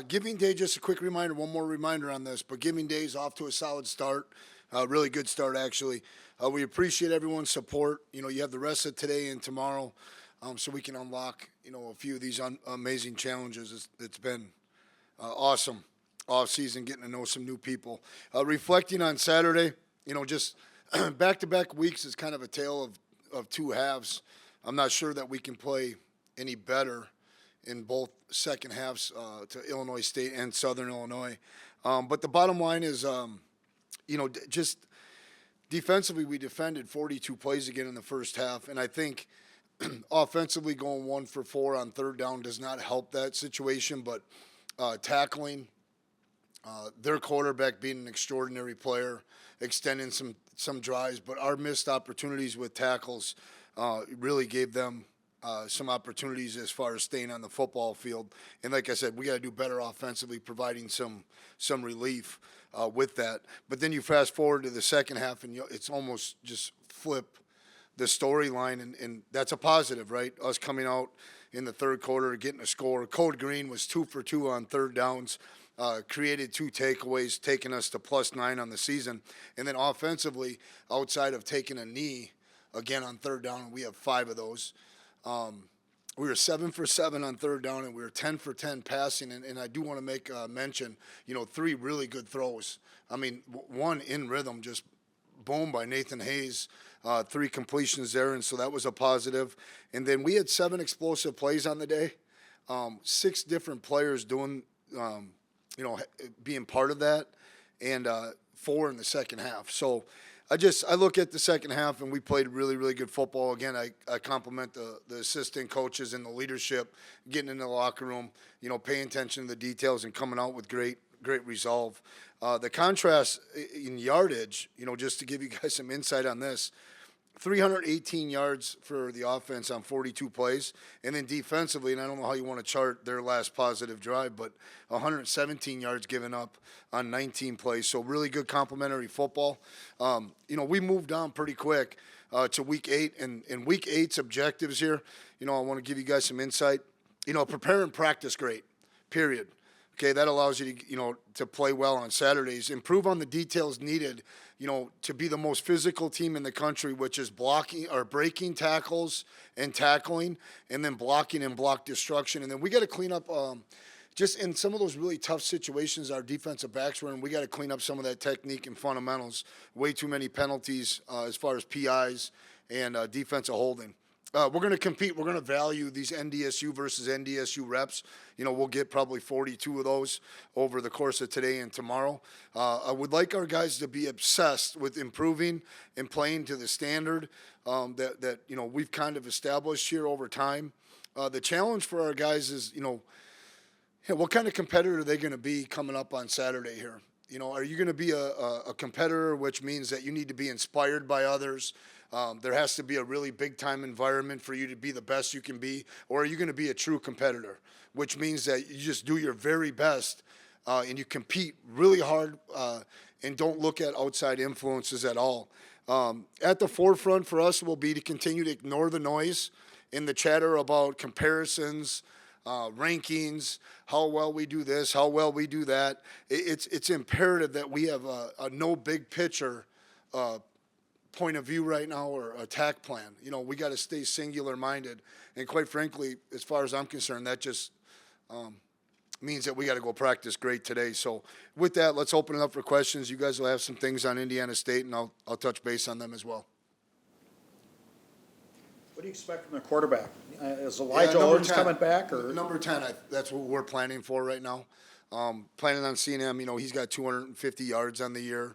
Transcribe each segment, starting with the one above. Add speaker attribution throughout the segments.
Speaker 1: Giving Day, just a quick reminder, one more reminder on this, but Giving Day is off to a solid start, really good start, actually. We appreciate everyone's support. You have the rest of today and tomorrow so we can unlock, a few of these amazing challenges. It's been awesome off season, getting to know some new people. Reflecting on Saturday, just back-to-back weeks is kind of a tale of two halves. I'm not sure that we can play any better in both second halves to Illinois State and Southern Illinois. But the bottom line is, just defensively, we defended 42 plays again in the first half. And I think offensively going 1 for 4 on third down does not help that situation. But tackling, their quarterback being an extraordinary player, extending some drives. But our missed opportunities with tackles really gave them some opportunities as far as staying on the football field. And like I said, we got to do better offensively, providing some relief with that. But then you fast forward to the second half, and it's almost just flip the storyline, and that's a positive, right? Us coming out in the third quarter, getting a score. Code Green was 2 for 2 on third downs, created 2 takeaways, taking us to +9 on the season. And then offensively, outside of taking a knee, again on third down, and we have 5 of those. We were 7 for 7 on third down, and we were 10 for 10 passing. And I do want to make a mention, 3 really good throws. I mean, one in rhythm, just boom by Nathan Hayes, 3 completions there, and so that was a positive. And then we had 7 explosive plays on the day, 6 different players doing, being part of that, and 4 in the second half. So I look at the second half, and we played really, really good football. Again, I compliment the assistant coaches and the leadership, getting in the locker room, paying attention to the details and coming out with great resolve. The contrast in yardage, just to give you guys some insight on this, 318 yards for the offense on 42 plays. And then defensively, and I don't know how you want to chart their last positive drive, but 117 yards given up on 19 plays. So really good complementary football. We moved on pretty quick to Week 8. And Week 8's objectives here, I want to give you guys some insight. Prepare and practice great, period. Okay, that allows you to, to play well on Saturdays. Improve on the details needed, to be the most physical team in the country, which is blocking or breaking tackles and tackling, and then blocking and block destruction. And then we got to clean up just in some of those really tough situations our defensive backs were in. We got to clean up some of that technique and fundamentals. Way too many penalties as far as PIs and defensive holding. We're going to compete. We're going to value these NDSU versus NDSU reps. We'll get probably 42 of those over the course of today and tomorrow. I would like our guys to be obsessed with improving and playing to the standard that we've kind of established here over time. The challenge for our guys is, what kind of competitor are they going to be coming up on Saturday here? Are you going to be a competitor, which means that you need to be inspired by others? There has to be a really big-time environment for you to be the best you can be. Or are you going to be a true competitor, which means that you just do your very best and you compete really hard and don't look at outside influences at all. At the forefront for us will be to continue to ignore the noise and the chatter about comparisons, rankings, how well we do this, how well we do that. It's imperative that we have a no big picture point of view right now or attack plan. We got to stay singular minded. And quite frankly, as far as I'm concerned, that just means that we got to go practice great today. So with that, let's open it up for questions. You guys will have some things on Indiana State, and I'll touch base on them as well.
Speaker 2: What do you expect from the quarterback? Is Elijah Owens coming back? Or
Speaker 1: number 10, that's what we're planning for right now. Planning on seeing him. He's got 250 yards on the year,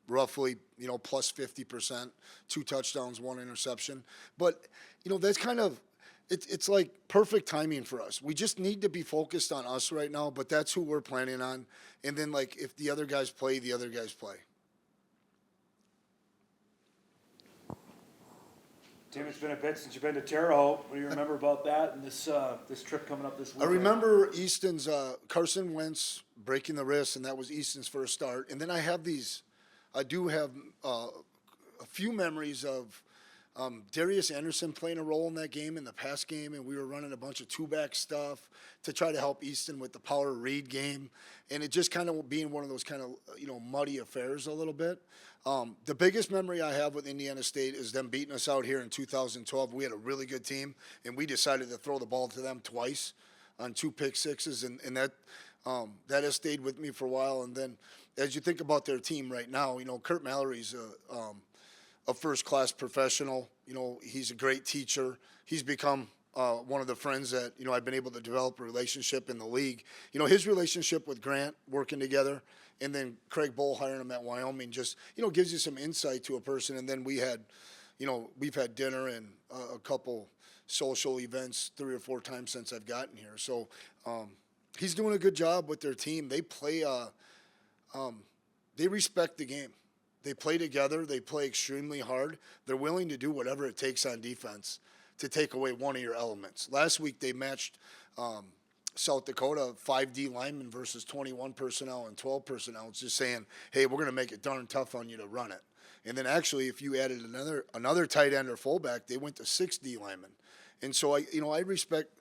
Speaker 1: roughly, plus 50%, 2 touchdowns, 1 interception. But, that's kind of, it's like perfect timing for us. We just need to be focused on us right now, but that's who we're planning on. And then, if the other guys play, the other guys play.
Speaker 3: Tim, it's been a bit since you've been to Terre Haute. What do you remember about that and this trip coming up this week?
Speaker 1: I remember Easton's Carson Wentz breaking the wrist, and that was Easton's first start. And then I do have a few memories of Darius Anderson playing a role in that game, in the pass game, and we were running a bunch of two-back stuff to try to help Easton with the power read game, and it just kind of being one of those kind of, muddy affairs a little bit. The biggest memory I have with Indiana State is them beating us out here in 2012. We had a really good team, and we decided to throw the ball to them twice on 2 pick sixes, and that has stayed with me for a while. And then as you think about their team right now, Kurt Mallory's a first-class professional. He's a great teacher. He's become one of the friends that, I've been able to develop a relationship in the league. His relationship with Grant working together, and then Craig Bull hiring him at Wyoming just, gives you some insight to a person. And then we've had dinner and a couple social events 3 or 4 times since I've gotten here. So he's doing a good job with their team. They play, they respect the game. They play together. They play extremely hard. They're willing to do whatever it takes on defense to take away one of your elements. Last week they matched South Dakota 5 D linemen versus 21 personnel and 12 personnel. It's just saying, hey, we're going to make it darn tough on you to run it. And then actually, if you added another tight end or fullback, they went to 6 D linemen. And so I respect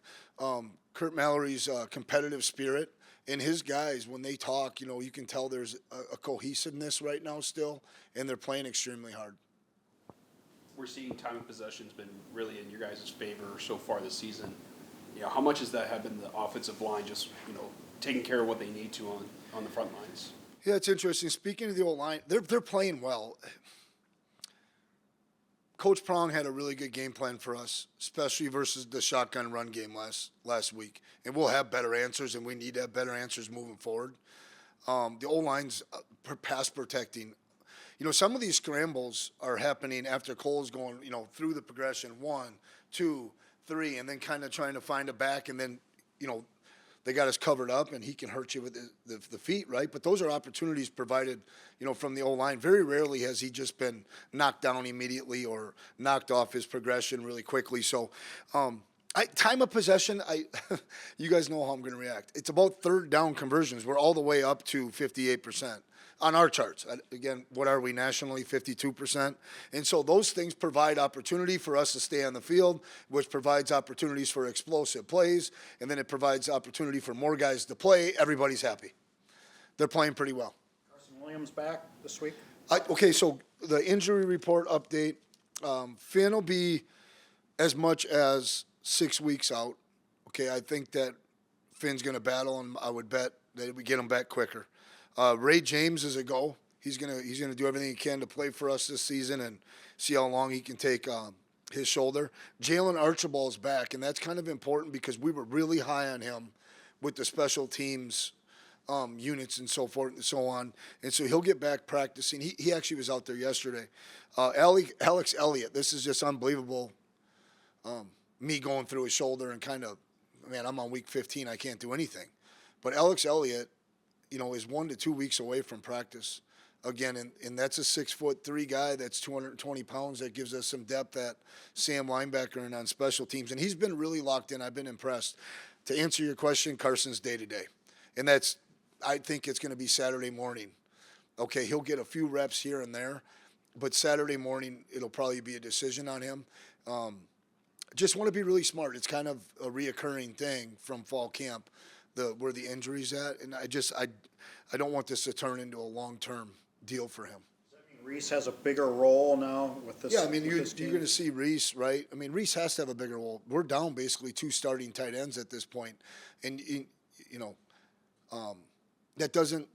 Speaker 1: Kurt Mallory's competitive spirit. And his guys, when they talk, you can tell there's a cohesiveness right now still, and they're playing extremely hard.
Speaker 4: We're seeing time of possession's been really in your guys' favor so far this season. How much has that have been the offensive line just, taking care of what they need to on the front lines?
Speaker 1: Yeah, it's interesting. Speaking of the old line, they're playing well. Coach Prong had a really good game plan for us, especially versus the shotgun run game last week. And we'll have better answers, and we need to have better answers moving forward. The O-line's pass protecting. Some of these scrambles are happening after Cole's going, through the progression 1, 2, 3, and then kind of trying to find a back, and then, they got us covered up, and he can hurt you with the feet, right? But those are opportunities provided, from the O-line. Very rarely has he just been knocked down immediately or knocked off his progression really quickly. So time of possession, you guys know how I'm going to react. It's about third down conversions. We're all the way up to 58%. On our charts. Again, what are we nationally? 52%. And so those things provide opportunity for us to stay on the field, which provides opportunities for explosive plays, and then it provides opportunity for more guys to play. Everybody's happy. They're playing pretty well.
Speaker 2: Carson Williams back this week?
Speaker 1: Okay, so the injury report update, Finn will be as much as 6 weeks out. Okay, I think that Finn's going to battle, and I would bet that we get him back quicker. Ray James is a go. He's gonna do everything he can to play for us this season and see how long he can take his shoulder. Jalen Archibald's back, and that's kind of important because we were really high on him with the special teams units and so forth and so on. And so he'll get back practicing. He actually was out there yesterday. Alex Elliott, this is just unbelievable. Me going through his shoulder and kind of, man, I'm on week 15. I can't do anything. But Alex Elliott, is 1 to 2 weeks away from practice again, and that's a 6'3" guy that's 220 pounds. That gives us some depth at Sam linebacker and on special teams, and he's been really locked in. I've been impressed. To answer your question, Carson's day to day, and I think it's going to be Saturday morning. Okay, he'll get a few reps here and there, but Saturday morning it'll probably be a decision on him. Just want to be really smart. It's kind of a reoccurring thing from fall camp. Where the injury's at, and I don't want this to turn into a long-term deal for him.
Speaker 2: Does that mean Reese has a bigger role now with this?
Speaker 1: Yeah, I mean, you're going to see Reese, right? I mean, Reese has to have a bigger role. We're down basically 2 starting tight ends at this point, and that doesn't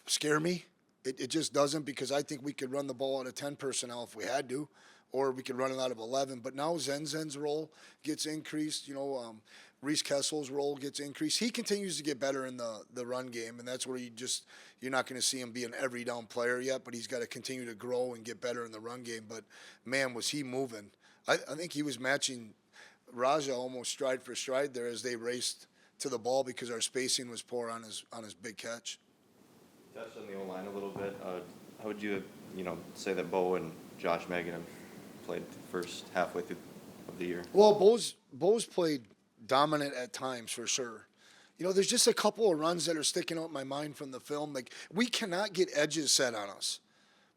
Speaker 1: scare me. It just doesn't, because I think we could run the ball out of 10 personnel if we had to, or we could run it out of 11. But now Zen's role gets increased. Reese Kessel's role gets increased. He continues to get better in the run game, and that's where you're not going to see him be an every down player yet, but he's got to continue to grow and get better in the run game. But, man, was he moving. I think he was matching Raja almost stride for stride there as they raced to the ball because our spacing was poor on his big catch.
Speaker 5: Touched on the O-line a little bit. How would you, say that Bo and Josh Megan have played the first halfway through of the year?
Speaker 1: Well, Bo's played dominant at times for sure. There's just a couple of runs that are sticking out in my mind from the film. Like, we cannot get edges set on us.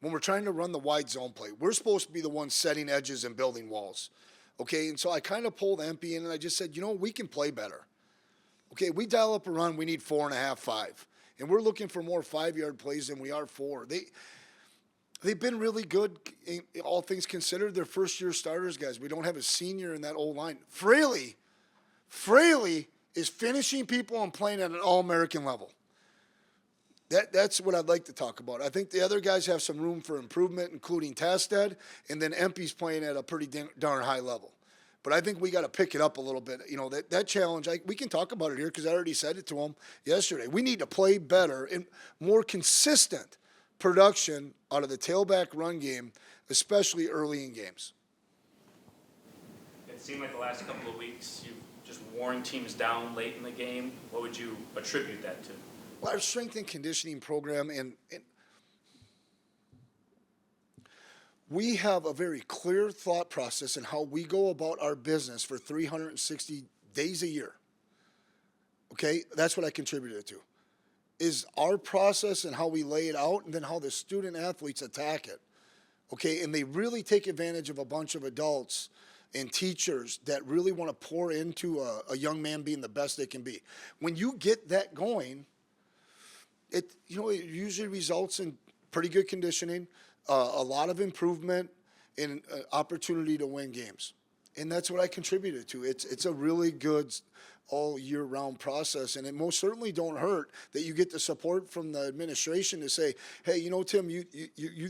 Speaker 1: when we're trying to run the wide zone play. We're supposed to be the ones setting edges and building walls. Okay, and so I kind of pulled Empey in and I just said, we can play better. Okay, we dial up a run, we need 4.5, 5. And we're looking for more 5-yard plays than we are 4. They've been really good, all things considered. They're first-year starters, guys. We don't have a senior in that old line. Fraley is finishing people and playing at an all-American level. That's what I'd like to talk about. I think the other guys have some room for improvement, including Tasted, and then Empey's playing at a pretty darn high level. But I think we got to pick it up a little bit. That challenge, we can talk about it here because I already said it to him yesterday. We need to play better and more consistent production out of the tailback run game, especially early in games.
Speaker 6: It seemed like the last couple of weeks you've just worn teams down late in the game. What would you attribute that to?
Speaker 1: Well, our strength and conditioning program, and we have a very clear thought process in how we go about our business for 360 days a year. Okay, that's what I contributed to, is our process and how we lay it out, and then how the student athletes attack it. Okay, and they really take advantage of a bunch of adults and teachers that really want to pour into a young man being the best they can be. When you get that going, it usually results in pretty good conditioning, a lot of improvement, and opportunity to win games. And that's what I contributed to. It's a really good all year round process, and it most certainly don't hurt that you get the support from the administration to say, hey, Tim, you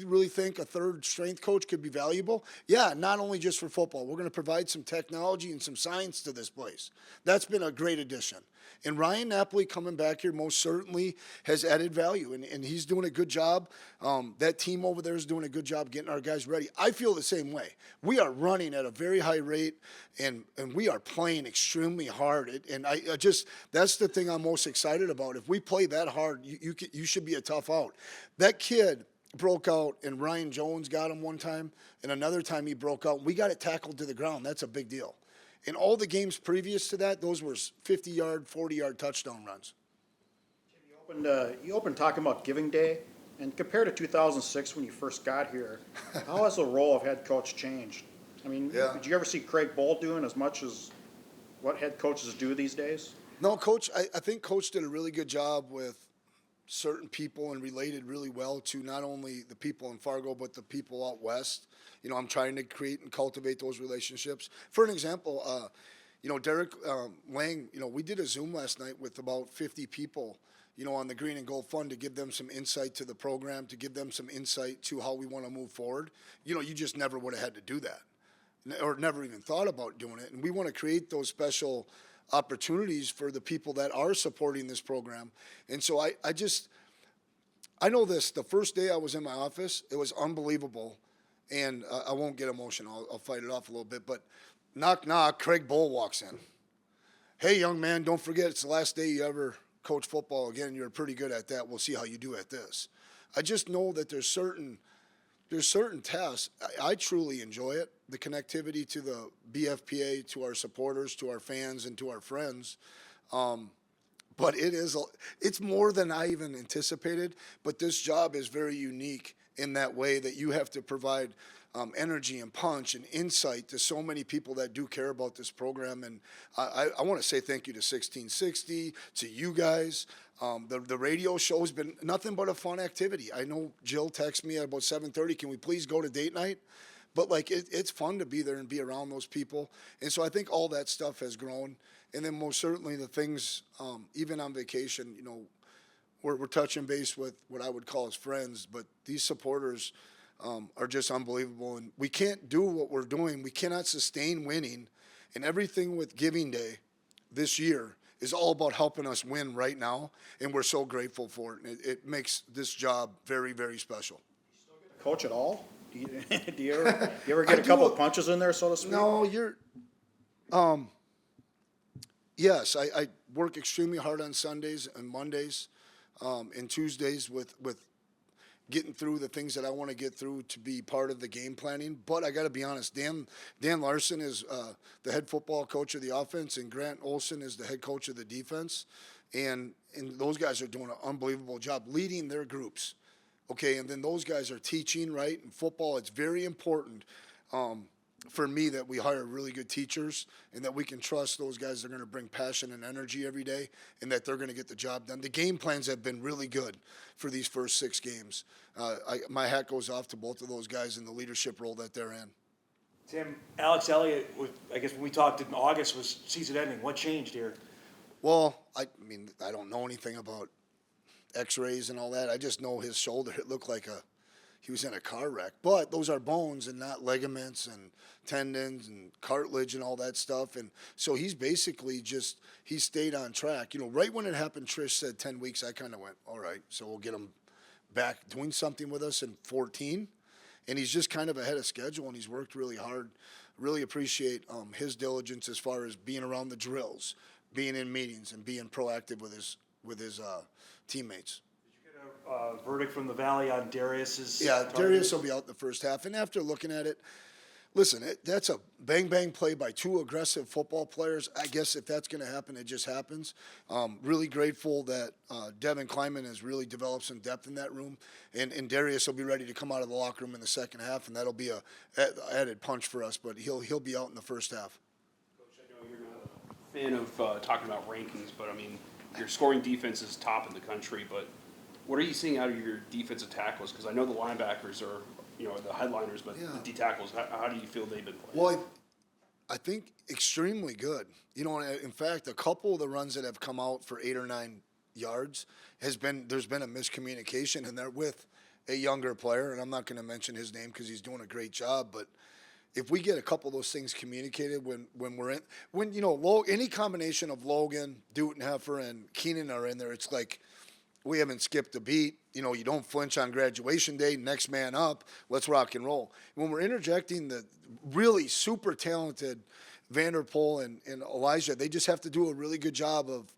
Speaker 1: really think a third strength coach could be valuable? Yeah, not only just for football. We're going to provide some technology and some science to this place. That's been a great addition. And Ryan Napoli coming back here most certainly has added value, and he's doing a good job. That team over there is doing a good job getting our guys ready. I feel the same way. We are running at a very high rate, and we are playing extremely hard. And I just, that's the thing I'm most excited about. If we play that hard, you should be a tough out. That kid broke out, and Ryan Jones got him one time, and another time he broke out. We got it tackled to the ground. That's a big deal. In all the games previous to that, those were 50-yard, 40-yard touchdown runs.
Speaker 2: You opened talking about Giving Day, and compared to 2006 when you first got here, how has the role of head coach changed? I mean, Did you ever see Craig Bohl doing as much as what head coaches do these days?
Speaker 1: No, Coach, I think Coach did a really good job with certain people and related really well to not only the people in Fargo, but the people out west. I'm trying to create and cultivate those relationships. For an example, Derek Lang, we did a Zoom last night with about 50 people, on the Green and Gold Fund to give them some insight to the program, to give them some insight to how we want to move forward. You just never would have had to do that or never even thought about doing it. And we want to create those special opportunities for the people that are supporting this program. And so I know this, the first day I was in my office, it was unbelievable. And I won't get emotional. I'll fight it off a little bit. But knock, knock, Craig Bohl walks in. Hey, young man, don't forget it's the last day you ever coach football again. You're pretty good at that. We'll see how you do at this. I just know that there's certain tasks. I truly enjoy it, the connectivity to the BFPA, to our supporters, to our fans, and to our friends. But it's more than I even anticipated. But this job is very unique in that way that you have to provide energy and punch and insight to so many people that do care about this program. And I want to say thank you to 1660, to you guys. The radio show has been nothing but a fun activity. I know Jill texted me at about 7:30, can we please go to date night? But it's fun to be there and be around those people. And so I think all that stuff has grown. And then most certainly the things, even on vacation, we're touching base with what I would call as friends, but these supporters are just unbelievable. And we can't do what we're doing. We cannot sustain winning. And everything with Giving Day this year is all about helping us win right now. And we're so grateful for it. And it makes this job very, very special.
Speaker 2: Coach at all? Do you ever get a couple of punches in there, so to speak?
Speaker 1: No, yes, I work extremely hard on Sundays and Mondays and Tuesdays with getting through the things that I want to get through to be part of the game planning. But I got to be honest, Dan Larson is the head football coach of the offense, and Grant Olson is the head coach of the defense. And those guys are doing an unbelievable job leading their groups. Okay, and then those guys are teaching, right? In football, it's very important for me that we hire really good teachers and that we can trust those guys that are going to bring passion and energy every day and that they're going to get the job done. The game plans have been really good for these first 6 games. My hat goes off to both of those guys in the leadership role that they're in.
Speaker 3: Tim, Alex Elliott, I guess when we talked in August, was season ending. What changed here?
Speaker 1: Well, I mean, I don't know anything about x-rays and all that. I just know his shoulder, it looked like he was in a car wreck. But those are bones and not ligaments and tendons and cartilage and all that stuff. And so he's basically he stayed on track. You know, right when it happened, Trish said 10 weeks, I kind of went, all right, so we'll get him back doing something with us in 14. And he's just kind of ahead of schedule, and he's worked really hard. Really appreciate his diligence as far as being around the drills, being in meetings, and being proactive with his teammates.
Speaker 3: Did you get a verdict from the Valley on Darius's?
Speaker 1: Yeah, Darius will be out the first half. And after looking at it, listen, that's a bang-bang play by 2 aggressive football players. I guess if that's going to happen, it just happens. Really grateful that Devin Kleiman has really developed some depth in that room. And Darius will be ready to come out of the locker room in the second half, and that'll be a added punch for us. But he'll be out in the first half.
Speaker 4: Coach, I know you're not a fan of talking about rankings, but I mean, your scoring defense is top in the country, but what are you seeing out of your defensive tackles? Because I know the linebackers are, the headliners, but
Speaker 1: Yeah.
Speaker 4: the D tackles, how do you feel they've been playing?
Speaker 1: Well, I think extremely good. In fact, a couple of the runs that have come out for 8 or 9 yards there's been a miscommunication, and they're with a younger player, and I'm not going to mention his name because he's doing a great job, but if we get a couple of those things communicated any combination of Logan, Dutenheffer, and Keenan are in there, it's like we haven't skipped a beat. You don't flinch on graduation day, next man up, let's rock and roll. When we're interjecting the really super talented Vanderpool and Elijah, they just have to do a really good job of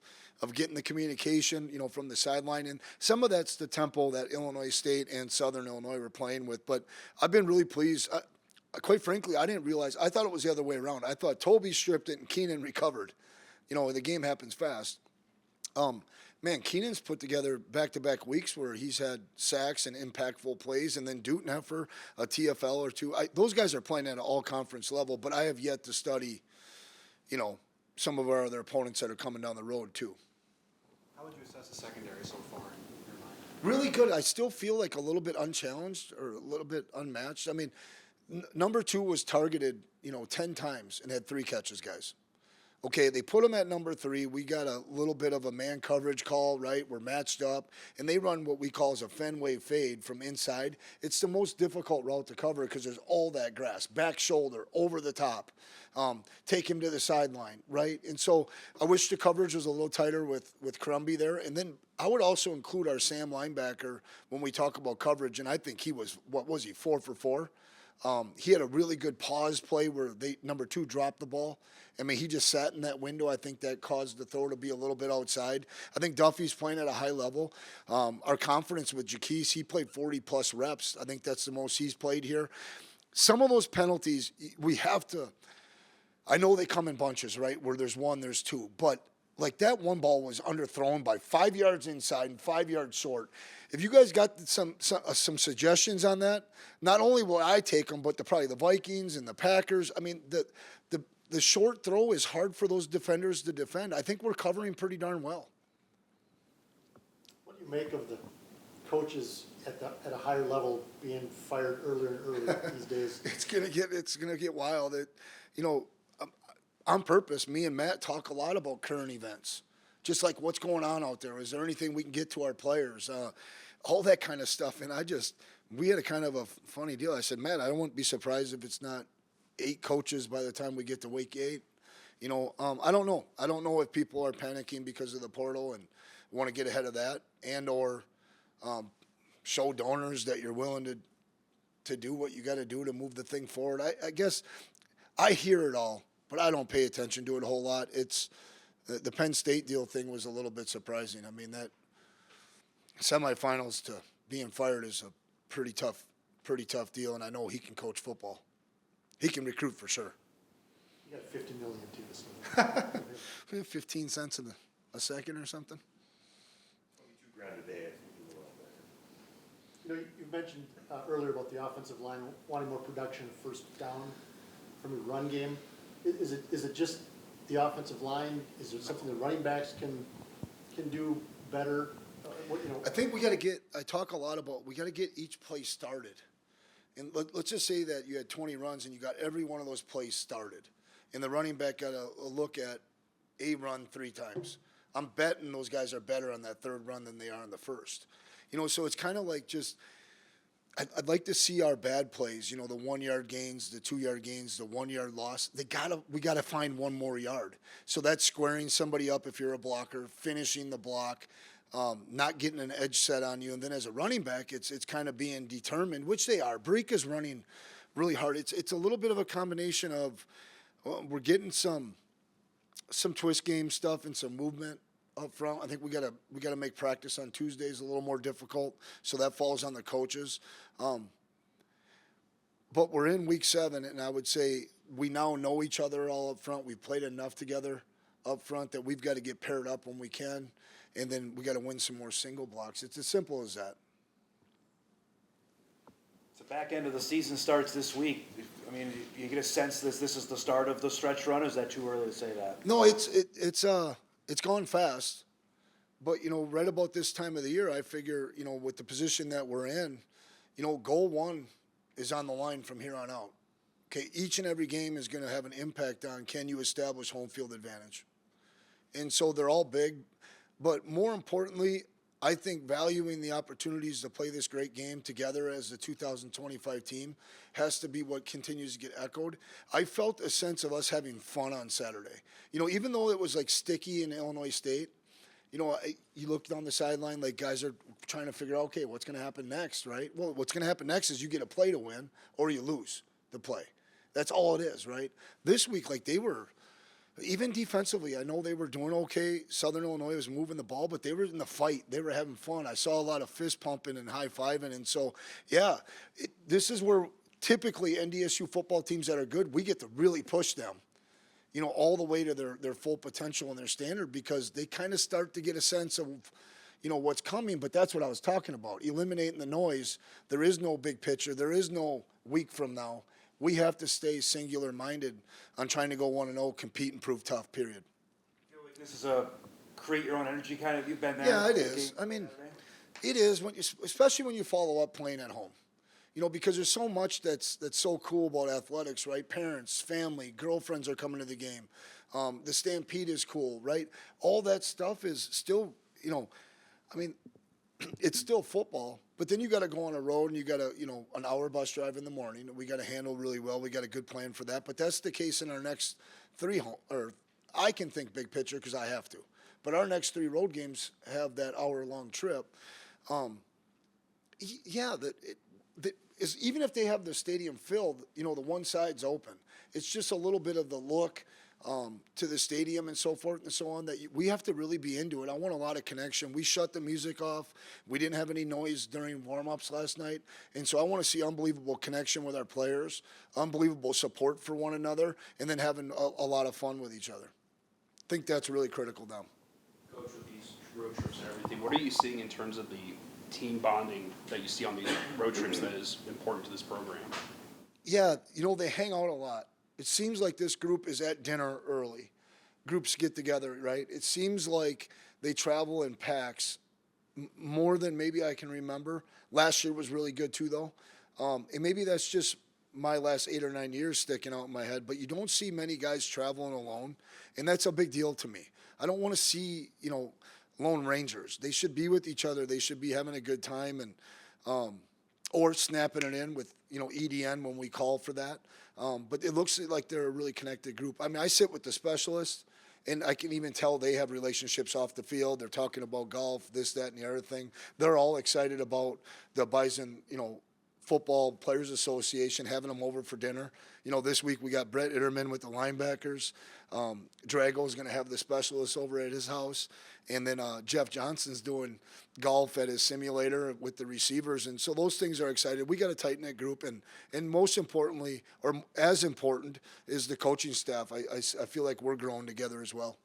Speaker 1: getting the communication, from the sideline. And some of that's the tempo that Illinois State and Southern Illinois were playing with. But I've been really pleased. Quite frankly, I didn't realize. I thought it was the other way around. I thought Toby stripped it and Keenan recovered. The game happens fast. Keenan's put together back-to-back weeks where he's had sacks and impactful plays, and then Dutenheffer, a TFL or 2. Those guys are playing at an all-conference level, but I have yet to study, some of our other opponents that are coming down the road too.
Speaker 7: How would you assess the secondary so far in your mind?
Speaker 1: Really good. I still feel like a little bit unchallenged or a little bit unmatched. I mean, number 2 was targeted, 10 times and had 3 catches, guys. Okay, they put him at number 3. We got a little bit of a man coverage call, right? We're matched up, and they run what we call as a Fenway fade from inside. It's the most difficult route to cover because there's all that grass, back shoulder, over the top, take him to the sideline, right? And so I wish the coverage was a little tighter with Crumby there. And then I would also include our Sam linebacker when we talk about coverage, and I think he was, 4 for 4? He had a really good pause play where number 2 dropped the ball. I mean, he just sat in that window. I think that caused the throw to be a little bit outside. I think Duffy's playing at a high level. Our confidence with Jaquise, he played 40-plus reps. I think that's the most he's played here. Some of those penalties, we have to – I know they come in bunches, right, where there's 1, there's 2. But, like, that one ball was underthrown by 5 yards inside and 5 yards short. If you guys got some suggestions on that, not only will I take them, but probably the Vikings and the Packers. I mean, the short throw is hard for those defenders to defend. I think we're covering pretty darn well.
Speaker 8: What do you make of the coaches at a higher level being fired earlier and earlier these days?
Speaker 1: It's gonna get wild. On purpose, me and Matt talk a lot about current events, just like what's going on out there. Is there anything we can get to our players? All that kind of stuff. And we had a kind of a funny deal. I said, Matt, I wouldn't be surprised if it's not 8 coaches by the time we get to week 8. I don't know. I don't know if people are panicking because of the portal and want to get ahead of that or show donors that you're willing to do what you got to do to move the thing forward. I guess I hear it all, but I don't pay attention to it a whole lot. It's the Penn State deal thing was a little bit surprising. I mean, that semifinals to being fired is a pretty tough deal, and I know he can coach football. He can recruit for sure.
Speaker 8: You got $50 million too this year.
Speaker 1: 15 cents a second or something.
Speaker 7: $22,000 a day, I think, is a lot better.
Speaker 8: You know, you mentioned earlier about the offensive line wanting more production first down from your run game. Is it just the offensive line? Is there something the running backs can do better?
Speaker 1: I think we got to get, I talk a lot about, we got to get each play started. And let's just say that you had 20 runs and you got every one of those plays started. And the running back got a look at a run 3 times. I'm betting those guys are better on that third run than they are on the first. You know, so it's kind of like just, I'd like to see our bad plays, you know, the 1 yard gains, the 2 yard gains, the 1 yard loss. We gotta find one more yard. So that's squaring somebody up if you're a blocker, finishing the block, not getting an edge set on you. And then as a running back, it's kind of being determined, which they are. Brika's running really hard. It's a little bit of a combination of, we're getting some twist game stuff and some movement up front. I think we gotta make practice on Tuesdays a little more difficult, so that falls on the coaches. But we're in week 7, and I would say we now know each other all up front. We've played enough together up front that we've got to get paired up when we can, and then we got to win some more single blocks. It's as simple as that.
Speaker 3: The back end of the season starts this week. I mean, you get a sense that this is the start of the stretch run. Or is that too early to say that?
Speaker 1: No, it's gone fast, but you know, right about this time of the year, I figure, you know, with the position that we're in, you know, goal 1 is on the line from here on out. Okay, each and every game is going to have an impact on can you establish home field advantage, and so they're all big, but more importantly, I think valuing the opportunities to play this great game together as the 2025 team has to be what continues to get echoed. I felt a sense of us having fun on Saturday. You know, even though it was like sticky in Illinois State, you know, you look down the sideline, like guys are trying to figure out, okay, what's going to happen next, right? Well, what's going to happen next is you get a play to win or you lose the play. That's all it is, right? This week, like they were, even defensively, I know they were doing okay. Southern Illinois was moving the ball, but they were in the fight. They were having fun. I saw a lot of fist pumping and high fiving. And so, yeah, this is where typically NDSU football teams that are good, we get to really push them, you know, all the way to their full potential and their standard, because they kind of start to get a sense of, you know, what's coming. But that's what I was talking about, eliminating the noise. There is no big picture. There is no week from now. We have to stay singular-minded on trying to go 1-0, compete, and prove tough, period.
Speaker 3: Feel like this is a create your own energy kind of. You've been there.
Speaker 1: Yeah, it is. I mean, it is, especially when you follow up playing at home. You know, because there's so much that's so cool about athletics, right? Parents, family, girlfriends are coming to the game. The Stampede is cool, right? All that stuff is still, you know, I mean, it's still football, but then you got to go on a road and you got to, you know, an hour bus drive in the morning. We got to handle really well. We got a good plan for that. But that's the case in our next 3 or I can think big picture because I have to. But our next 3 road games have that hour-long trip. Yeah, even if they have the stadium filled, you know, the one side's open. It's just a little bit of the look to the stadium and so forth and so on that we have to really be into it. I want a lot of connection. We shut the music off. We didn't have any noise during warm-ups last night. And so I want to see unbelievable connection with our players, unbelievable support for one another, and then having a lot of fun with each other. I think that's really critical now.
Speaker 4: Coach, with these road trips and everything, what are you seeing in terms of the team bonding that you see on these road trips that is important to this program?
Speaker 1: Yeah, you know, they hang out a lot. It seems like this group is at dinner early. Groups get together, right? It seems like they travel in packs more than maybe I can remember. Last year was really good too, though. And maybe that's just my last 8 or 9 years sticking out in my head, but you don't see many guys traveling alone, and that's a big deal to me. I don't want to see, you know, lone rangers. They should be with each other. They should be having a good time and or snapping it in with, you know, EDN when we call for that. But it looks like they're a really connected group. I mean, I sit with the specialists, and I can even tell they have relationships off the field. They're talking about golf, this, that, and the other thing. They're all excited about the Bison, you know, Football Players Association, having them over for dinner. You know, this week we got Brett Itterman with the linebackers. Drago's going to have the specialists over at his house. And then Jeff Johnson's doing golf at his simulator with the receivers. And so those things are excited. We got a tight-knit group. And most importantly, or as important, is the coaching staff. I feel like we're growing together as well.